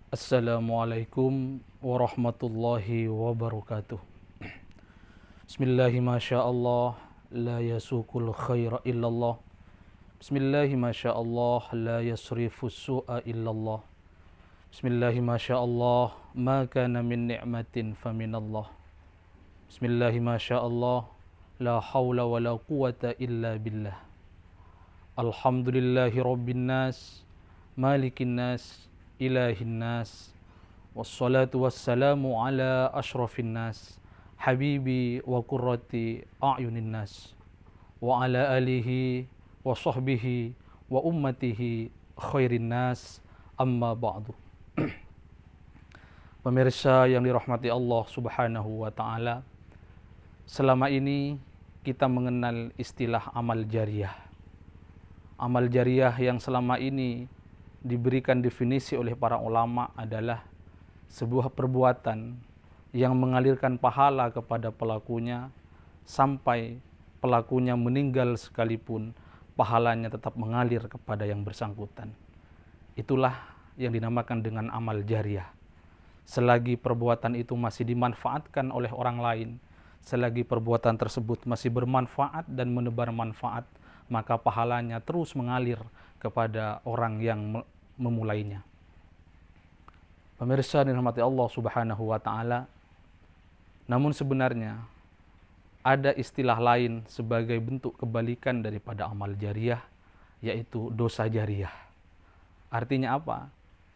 Assalamualaikum warahmatullahi wabarakatuh. Bismillahi masyaallah, la yasukul khaira illallah. Bismillahi masyaallah, la yasrifus su'a illallah. Bismillahi masyaallah, ma kana min ni'matin faminallah. Bismillahi masyaallah, la hawla wa la quwata illa billah. Alhamdulillahi rabbin nas, malikin nas, ilahin nas, wassalatu wassalamu ala ashrafin nas, habibi wa qurrati a'yunin nas, wa ala alihi wa sahbihi wa ummatihi khairin nas, amma ba'du. Pemirsa yang dirahmati Allah subhanahu wa ta'ala, selama ini kita mengenal istilah amal jariyah. Amal jariyah yang selama ini diberikan definisi oleh para ulama adalah sebuah perbuatan yang mengalirkan pahala kepada pelakunya sampai pelakunya meninggal sekalipun pahalanya tetap mengalir kepada yang bersangkutan. Itulah yang dinamakan dengan amal jariyah. Selagi perbuatan itu masih dimanfaatkan oleh orang lain, selagi perbuatan tersebut masih bermanfaat dan menebar manfaat, maka pahalanya terus mengalir kepada orang yang memulainya. Pemirsa dirahmati Allah subhanahu wa ta'ala, namun sebenarnya ada istilah lain sebagai bentuk kebalikan daripada amal jariyah, yaitu dosa jariyah. Artinya apa?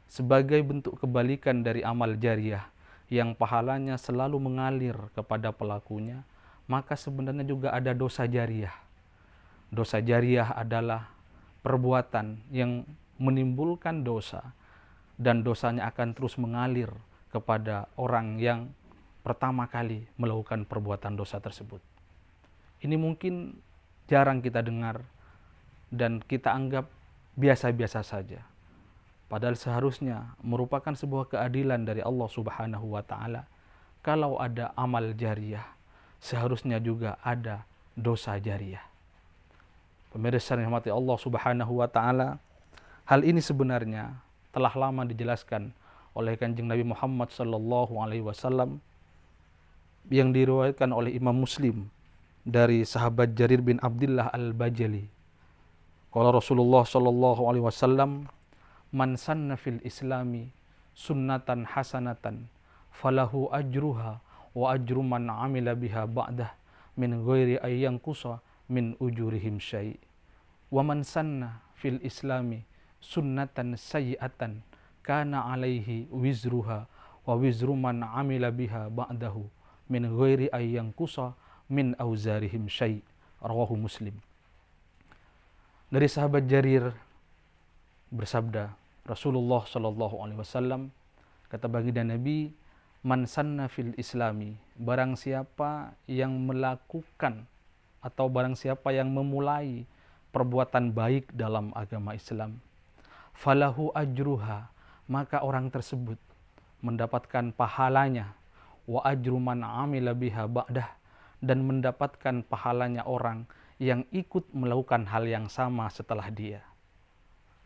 Sebagai bentuk kebalikan dari amal jariyah yang pahalanya selalu mengalir kepada pelakunya, maka sebenarnya juga ada dosa jariyah. Dosa jariyah adalah perbuatan yang menimbulkan dosa dan dosanya akan terus mengalir kepada orang yang pertama kali melakukan perbuatan dosa tersebut. Ini mungkin jarang kita dengar dan kita anggap biasa-biasa saja. Padahal seharusnya merupakan sebuah keadilan dari Allah Subhanahu wa ta'ala. Kalau ada amal jariyah, seharusnya juga ada dosa jariyah. Pemirsa yang dirahmati Allah Subhanahu wa ta'ala, hal ini sebenarnya telah lama dijelaskan oleh Kanjeng Nabi Muhammad sallallahu alaihi wasallam yang diriwayatkan oleh Imam Muslim dari sahabat Jarir bin Abdullah Al-Bajali. Qala Rasulullah sallallahu alaihi wasallam, "Man sanna fil islami sunnatan hasanatan falahu ajruha wa ajru man amila biha ba'dah min ghairi ayyanqusa min ujurihim syai'. Wa man sanna fil islami sunnatan sayyi'atan kana alaihi wizruha wa wizru man amila biha ba'dahu min ghairi ayyanqusa min auzarihim syai'." Rawahu Muslim. Dari sahabat Jarir bersabda, Rasulullah sallallahu alaihi wasallam, kata baginda Nabi, "Man sanna fil islami," barang siapa yang melakukan atau barang siapa yang memulai perbuatan baik dalam agama Islam, falahu ajruha, maka orang tersebut mendapatkan pahalanya, wa ajru man amila biha ba'dah, dan mendapatkan pahalanya orang yang ikut melakukan hal yang sama setelah dia,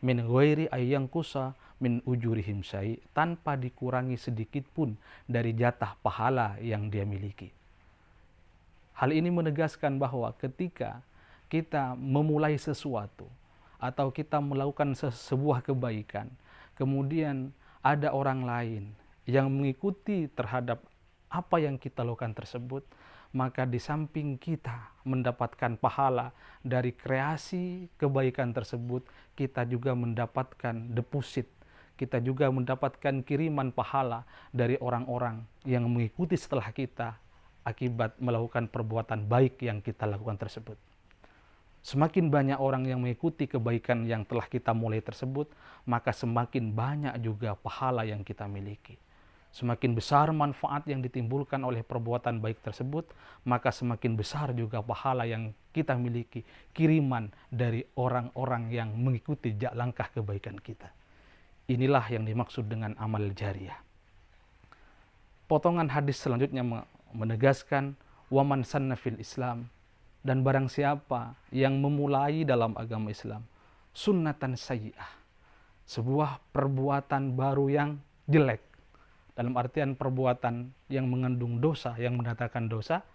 min ghairi ayyanqusa min ujurihim syai', tanpa dikurangi sedikit pun dari jatah pahala yang dia miliki. Hal ini menegaskan bahwa ketika kita memulai sesuatu atau kita melakukan sebuah kebaikan, kemudian ada orang lain yang mengikuti terhadap apa yang kita lakukan tersebut, maka di samping kita mendapatkan pahala dari kreasi kebaikan tersebut, kita juga mendapatkan deposit, kita juga mendapatkan kiriman pahala dari orang-orang yang mengikuti setelah kita akibat melakukan perbuatan baik yang kita lakukan tersebut. Semakin banyak orang yang mengikuti kebaikan yang telah kita mulai tersebut, maka semakin banyak juga pahala yang kita miliki. Semakin besar manfaat yang ditimbulkan oleh perbuatan baik tersebut, maka semakin besar juga pahala yang kita miliki, kiriman dari orang-orang yang mengikuti jejak langkah kebaikan kita. Inilah yang dimaksud dengan amal jariyah. Potongan hadis selanjutnya menegaskan, waman sanna fil Islam, dan barang siapa yang memulai dalam agama Islam sunnatan sayyi'ah, sebuah perbuatan baru yang jelek, dalam artian perbuatan yang mengandung dosa, yang mendatangkan dosa,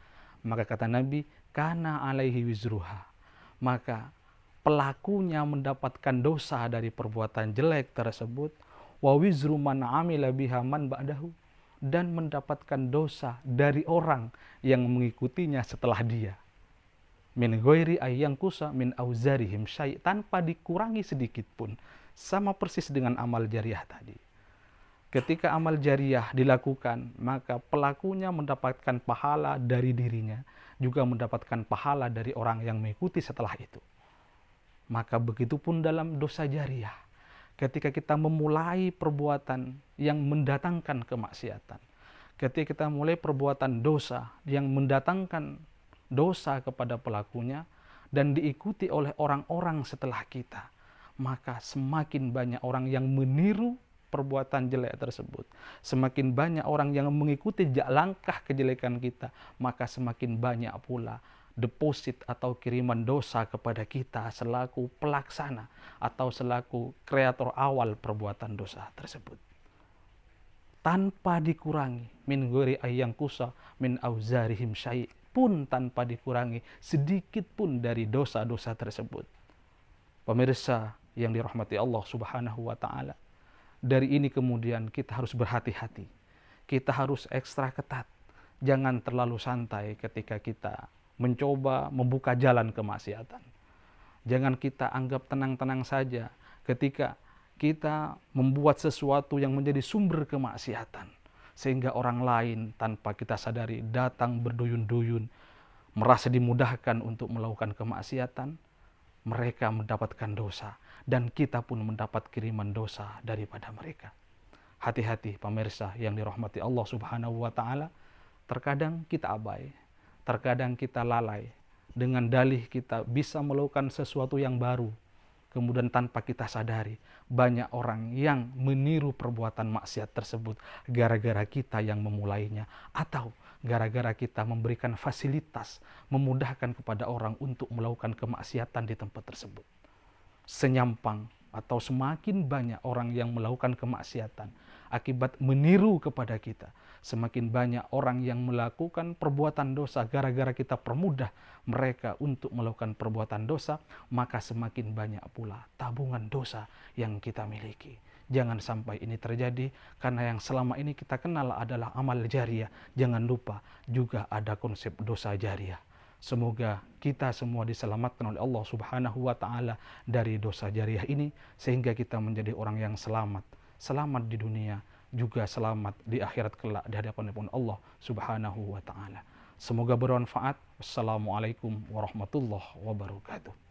maka kata Nabi, kana alaihi wizruha, maka pelakunya mendapatkan dosa dari perbuatan jelek tersebut, wa wizru man amila biha man ba'dahu, dan mendapatkan dosa dari orang yang mengikutinya setelah dia, min ghairi ayyang kusa min auzarihim syai', tanpa dikurangi sedikit pun. Sama persis dengan amal jariah tadi. Ketika amal jariah dilakukan, maka pelakunya mendapatkan pahala dari dirinya, juga mendapatkan pahala dari orang yang mengikuti setelah itu. Maka begitupun dalam dosa jariah. Ketika kita memulai perbuatan yang mendatangkan kemaksiatan, ketika kita mulai perbuatan dosa yang mendatangkan dosa kepada pelakunya dan diikuti oleh orang-orang setelah kita, maka semakin banyak orang yang meniru perbuatan jelek tersebut, semakin banyak orang yang mengikuti langkah kejelekan kita, maka semakin banyak pula deposit atau kiriman dosa kepada kita selaku pelaksana atau selaku kreator awal perbuatan dosa tersebut. Tanpa dikurangi, min ghairi ayyang kusa min auzarihim syai', pun tanpa dikurangi sedikit pun dari dosa-dosa tersebut. Pemirsa yang dirahmati Allah Subhanahu wa taala, dari ini kemudian kita harus berhati-hati. Kita harus ekstra ketat. Jangan terlalu santai ketika kita mencoba membuka jalan kemaksiatan. Jangan kita anggap tenang-tenang saja ketika kita membuat sesuatu yang menjadi sumber kemaksiatan, sehingga orang lain tanpa kita sadari datang berduyun-duyun, merasa dimudahkan untuk melakukan kemaksiatan, mereka mendapatkan dosa, dan kita pun mendapat kiriman dosa daripada mereka. Hati-hati pemirsa yang dirahmati Allah Subhanahu wa taala, terkadang kita abai, terkadang kita lalai dengan dalih kita bisa melakukan sesuatu yang baru. Kemudian tanpa kita sadari, banyak orang yang meniru perbuatan maksiat tersebut gara-gara kita yang memulainya, atau gara-gara kita memberikan fasilitas, memudahkan kepada orang untuk melakukan kemaksiatan di tempat tersebut. Senyampang atau semakin banyak orang yang melakukan kemaksiatan akibat meniru kepada kita, semakin banyak orang yang melakukan perbuatan dosa gara-gara kita permudah mereka untuk melakukan perbuatan dosa, maka semakin banyak pula tabungan dosa yang kita miliki. Jangan sampai ini terjadi, karena yang selama ini kita kenal adalah amal jariah. Jangan lupa juga ada konsep dosa jariah. Semoga kita semua diselamatkan oleh Allah Subhanahu wa taala dari dosa jariah ini, sehingga kita menjadi orang yang selamat. Selamat di dunia, juga selamat di akhirat kelak di hadapan Allah Subhanahu wa taala. Semoga bermanfaat. Wassalamualaikum warahmatullahi wabarakatuh.